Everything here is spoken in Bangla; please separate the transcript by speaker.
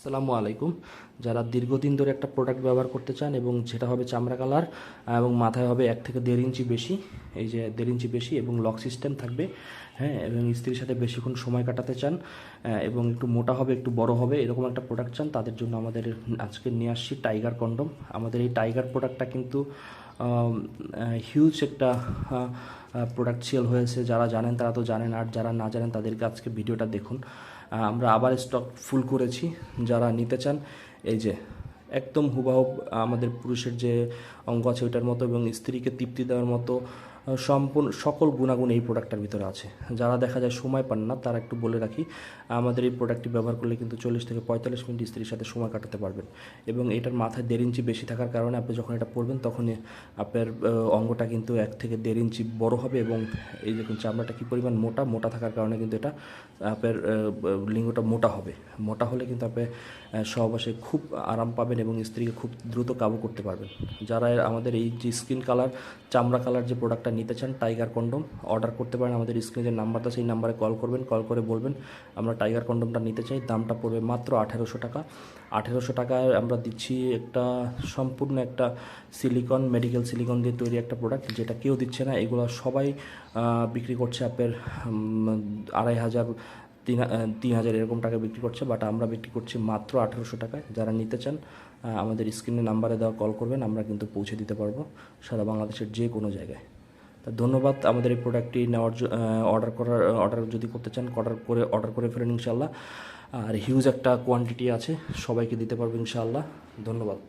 Speaker 1: আসসালামু আলাইকুম। যারা দীর্ঘদিন ধরে একটা প্রোডাক্ট ব্যবহার করতে চান এবং যেটা হবে চামড়া কালার এবং মাথায় হবে 1 থেকে 1.5 ইঞ্চি বেশি, এই যে 1.5 ইঞ্চি বেশি এবং লক সিস্টেম থাকবে, হ্যাঁ, এবং স্ত্রীর সাথে বেশিক্ষণ সময় কাটাতে চান এবং একটু মোটা হবে একটু বড় হবে এরকম একটা প্রোডাক্ট চান, তাদের জন্য আমাদের আজকে নিয়ে আসছি টাইগার কন্ডম। আমাদের এই টাইগার প্রোডাক্টটা কিন্তু হিউজ একটা প্রোডাক্ট সেল হয়েছে। যারা জানেন তারা তো জানেন, আর যারা না জানেন তাদেরকে আজকে ভিডিওটা দেখুন। আমরা আবার স্টক ফুল করেছি। যারা নিতে চান, এই যে একদম হুবহু আমাদের পুরুষের যে অঙ্গ আছে ওইটার মতো এবং স্ত্রীকে তৃপ্তি দেওয়ার মতো সম্পূর্ণ সকল গুণাগুণ এই প্রোডাক্টটার ভিতরে আছে। যারা দেখা যায় সময় পান না তারা একটু বলে রাখি, আমাদের এই প্রোডাক্টটি ব্যবহার করলে কিন্তু 40 থেকে 45 মিনিট স্ত্রীর সাথে সময় কাটাতে পারবেন। এবং এটার মাথায় 1.5 ইঞ্চি বেশি থাকার কারণে আপনি যখন এটা পরবেন তখনই আপনার অঙ্গটা কিন্তু 1 থেকে 1.5 ইঞ্চি বড় হবে এবং এই দেখুন চামড়াটা কী পরিমাণ মোটা মোটা থাকার কারণে কিন্তু এটা আপনার লিঙ্গটা মোটা হবে। মোটা হলে কিন্তু আপনি সহবাসে খুব আরাম পাবেন এবং স্ত্রীকে খুব দ্রুত কাবু করতে পারবেন। যারা আমাদের এই যে স্কিন কালার চামড়া কালার যে প্রোডাক্টটা নিতে চান টাইগার কন্ডম, অর্ডার করতে পারেন। আমাদের স্ক্রিনে যে নাম্বারটা সেই নাম্বারে কল করবেন, কল করে বলবেন আমরা টাইগার কন্ডমটা নিতে চাই। দামটা পড়বে মাত্র 1800 টাকা। 1800 টাকায় আমরা দিচ্ছি একটা সম্পূর্ণ একটা সিলিকন, মেডিকেল সিলিকন দিয়ে তৈরি একটা প্রোডাক্ট, যেটা কেউ দিচ্ছে না। এগুলো সবাই বিক্রি করছে আপনার 2500, 3000 এরকম টাকা বিক্রি করছে, বাট আমরা বিক্রি করছি মাত্র 1800 টাকায়। যারা নিতে চান আমাদের স্ক্রিনে নাম্বারে দেওয়া কল করবেন, আমরা কিন্তু পৌঁছে দিতে পারবো সারা বাংলাদেশের যে কোনো জায়গায়। তা ধন্যবাদ। আমাদের এই প্রোডাক্টটি নেওয়ার অর্ডার যদি করতে চান অর্ডার করে ফেলেন ইনশাল্লাহ। আর হিউজ একটা কোয়ান্টিটি আছে, সবাইকে দিতে পারবো ইনশাআল্লাহ। ধন্যবাদ।